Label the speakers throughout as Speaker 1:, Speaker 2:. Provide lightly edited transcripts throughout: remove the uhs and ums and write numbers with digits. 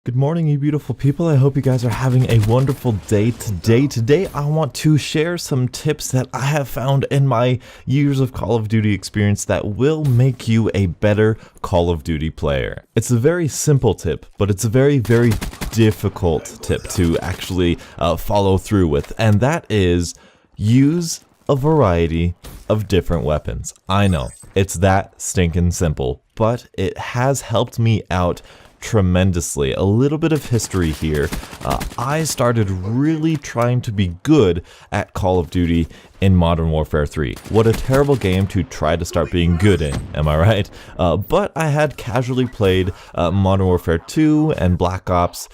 Speaker 1: Good morning, you beautiful people. I hope you guys are having a wonderful day today. Today, I want to share some tips that I have found in my years of Call of Duty experience that will make you a better Call of Duty player. It's a very simple tip, but it's a very difficult tip to actually follow through with, and that is use a variety of different weapons. I know, it's that stinking simple, but it has helped me out tremendously. A little bit of history here. I started really trying to be good at Call of Duty in Modern Warfare 3. What a terrible game to try to start being good in, am I right? But I had casually played Modern Warfare 2 and Black Ops,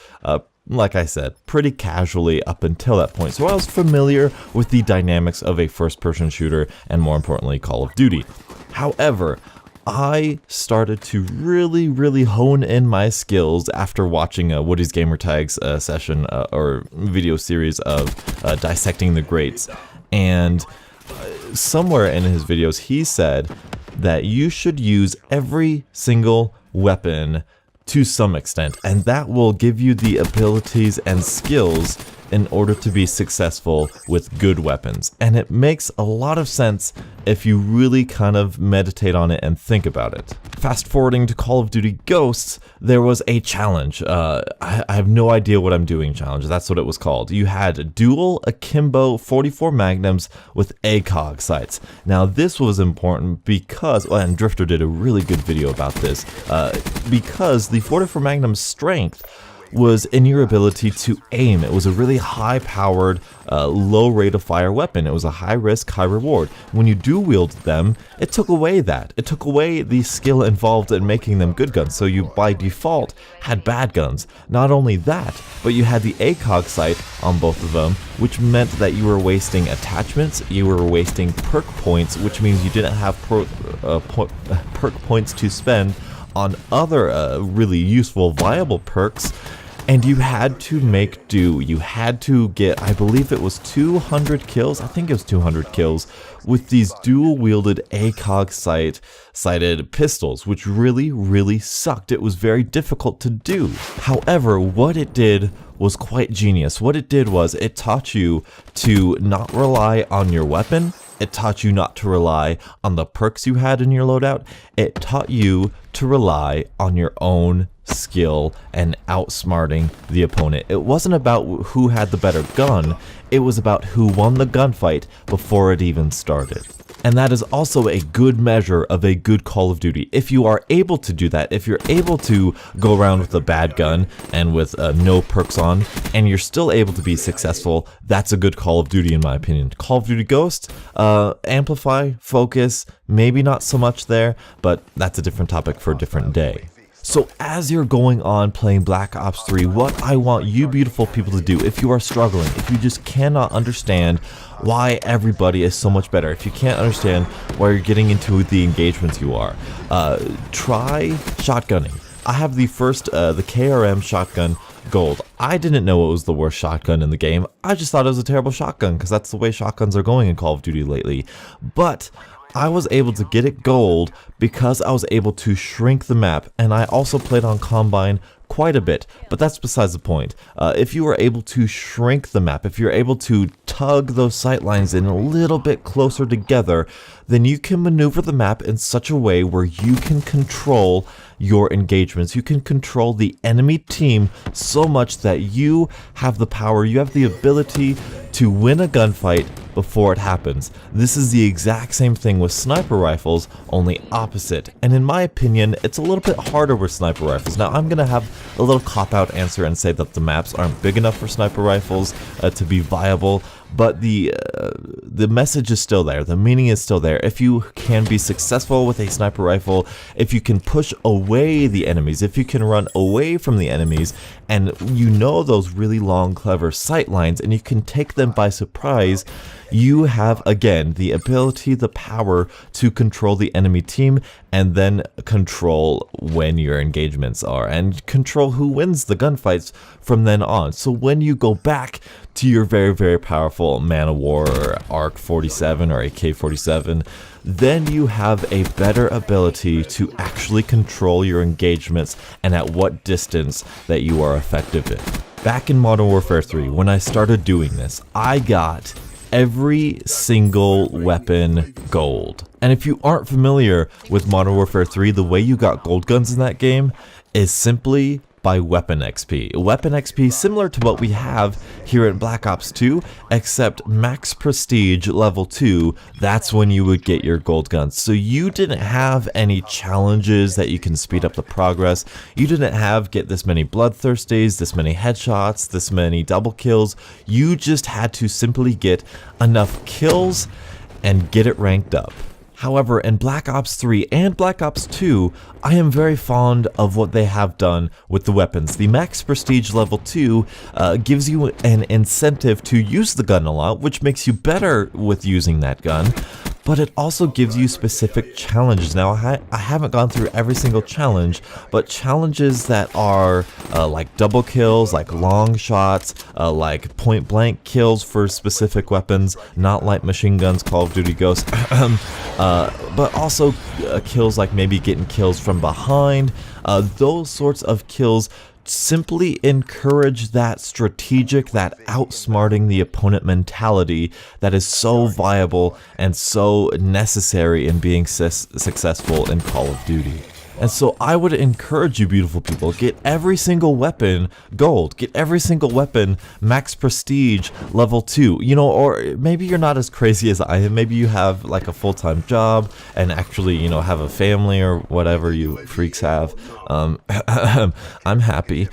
Speaker 1: like I said, pretty casually up until that point. So I was familiar with the dynamics of a first-person shooter and, more importantly, Call of Duty. However, I started to really hone in my skills after watching Woody's Gamertag's session or video series of Dissecting the Greats. And somewhere in his videos, he said that you should use every single weapon to some extent, and that will give you the abilities and skills in order to be successful with good weapons. And it makes a lot of sense if you really kind of meditate on it and think about it. Fast forwarding to Call of Duty Ghosts, there was a challenge. I have no idea what I'm doing challenge. That's what it was called. You had dual akimbo 44 magnums with ACOG sights. Now this was important because, and Drifter did a really good video about this, because the 44 magnum strength was in your ability to aim. It was a really high-powered, low rate of fire weapon. It was a high-risk, high-reward. When you dual-wielded them, it took away that. It took away the skill involved in making them good guns, so you, by default, had bad guns. Not only that, but you had the ACOG sight on both of them, which meant that you were wasting attachments, you were wasting perk points, which means you didn't have perk points to spend on other really useful, viable perks. And you had to make do. You had to get, I believe it was 200 kills, I think it was 200 kills, with these dual-wielded ACOG sighted pistols, which really sucked. It was very difficult to do. However, what it did was quite genius. What it did was it taught you to not rely on your weapon. It taught you not to rely on the perks you had in your loadout. It taught you to rely on your own skill and outsmarting the opponent. It wasn't about who had the better gun, it was about who won the gunfight before it even started. And that is also a good measure of a good Call of Duty. If you are able to do that, if you're able to go around with a bad gun and with no perks on, and you're still able to be successful, that's a good Call of Duty in my opinion. Call of Duty Ghost, amplify, focus, maybe not so much there, but that's a different topic for a different day. So as you're going on playing Black Ops 3, what I want you beautiful people to do, if you are struggling, if you just cannot understand why everybody is so much better, if you can't understand why you're getting into the engagements you are, try shotgunning. I have the first, the KRM shotgun gold. I didn't know it was the worst shotgun in the game. I just thought it was a terrible shotgun because that's the way shotguns are going in Call of Duty lately. But I was able to get it gold because I was able to shrink the map, and I also played on Combine quite a bit, but that's besides the point. If you are able to shrink the map, if you're able to tug those sight lines in a little bit closer together, then you can maneuver the map in such a way where you can control your engagements. You can control the enemy team so much that you have the power, you have the ability to win a gunfight before it happens. This is the exact same thing with sniper rifles, only opposite. And in my opinion, it's a little bit harder with sniper rifles. Now, I'm gonna have a little cop-out answer and say that the maps aren't big enough for sniper rifles to be viable, but the message is still there. The meaning is still there. If you can be successful with a sniper rifle, if you can push away the enemies, if you can run away from the enemies, and you know those really long, clever sight lines, and you can take them by surprise, you have, again, the ability, the power to control the enemy team and then control when your engagements are and control who wins the gunfights from then on. So when you go back to your very powerful Man of War or ARC 47 or AK 47, then you have a better ability to actually control your engagements and at what distance that you are effective in. Back in Modern Warfare 3, when I started doing this, I got every single weapon gold. And if you aren't familiar with Modern Warfare 3, the way you got gold guns in that game is simply by weapon XP. Weapon XP similar to what we have here in Black Ops 2, except max prestige level 2, that's when you would get your gold guns. So you didn't have any challenges that you can speed up the progress. You didn't have get this many bloodthirsties, this many headshots, this many double kills. You just had to simply get enough kills and get it ranked up. However, in Black Ops 3 and Black Ops 2, I am very fond of what they have done with the weapons. The max prestige level 2 gives you an incentive to use the gun a lot, which makes you better with using that gun. But it also gives you specific challenges. Now, I haven't gone through every single challenge, but challenges that are like double kills, like long shots, like point blank kills for specific weapons, not like machine guns, Call of Duty Ghosts, but also kills like maybe getting kills from behind. Those sorts of kills simply encourage that strategic, that outsmarting the opponent mentality that is so viable and so necessary in being successful in Call of Duty. And so I would encourage you, beautiful people, get every single weapon gold, get every single weapon max prestige level 2, you know, or maybe you're not as crazy as I am, maybe you have like a full-time job and actually, you know, have a family or whatever you freaks have. I'm happy.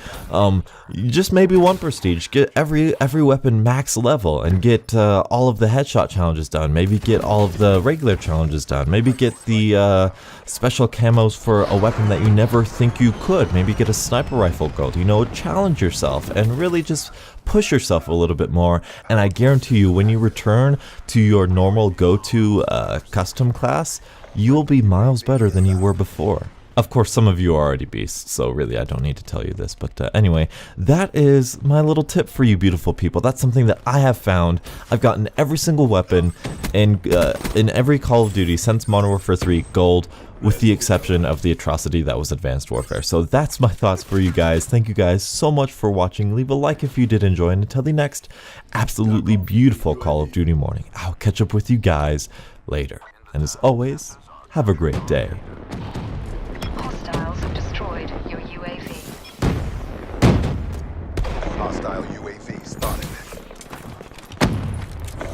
Speaker 1: Just maybe one prestige, get every weapon max level and get all of the headshot challenges done, maybe get all of the regular challenges done, maybe get the special camos for a weapon that you never think you could, maybe get a sniper rifle gold, you know, challenge yourself and really just push yourself a little bit more. And I guarantee you, when you return to your normal go-to custom class, you'll be miles better than you were before. Of course, some of you are already beasts, so really I don't need to tell you this, but anyway, that is my little tip for you beautiful people. That's something that I have found. I've gotten every single weapon in every Call of Duty since Modern Warfare 3 gold, with the exception of the atrocity that was Advanced Warfare. So that's my thoughts for you guys. Thank you guys so much for watching. Leave a like if you did enjoy, and until the next absolutely beautiful Call of Duty morning, I'll catch up with you guys later. And as always, have a great day.
Speaker 2: Hostiles have destroyed your UAV.
Speaker 3: Hostile UAV spotted.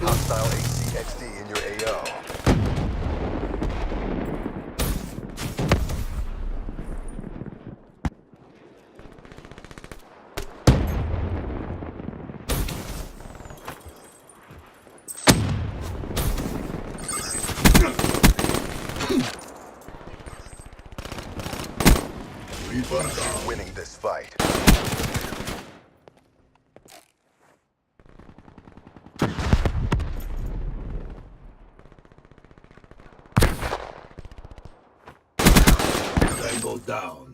Speaker 3: Hostile HCXD in your AO. You're winning this fight.
Speaker 4: Tango down.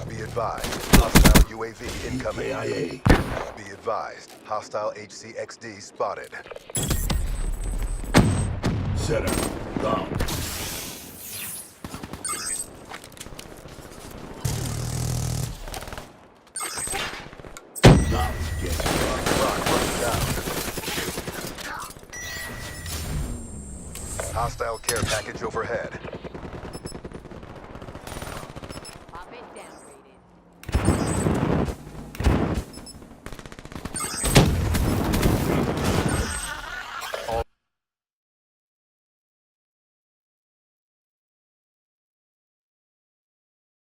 Speaker 3: Be advised, hostile UAV incoming. Be advised, hostile HCXD spotted.
Speaker 4: Set up. Down. Down. Yes.
Speaker 3: Rock running down. Hostile care package overhead.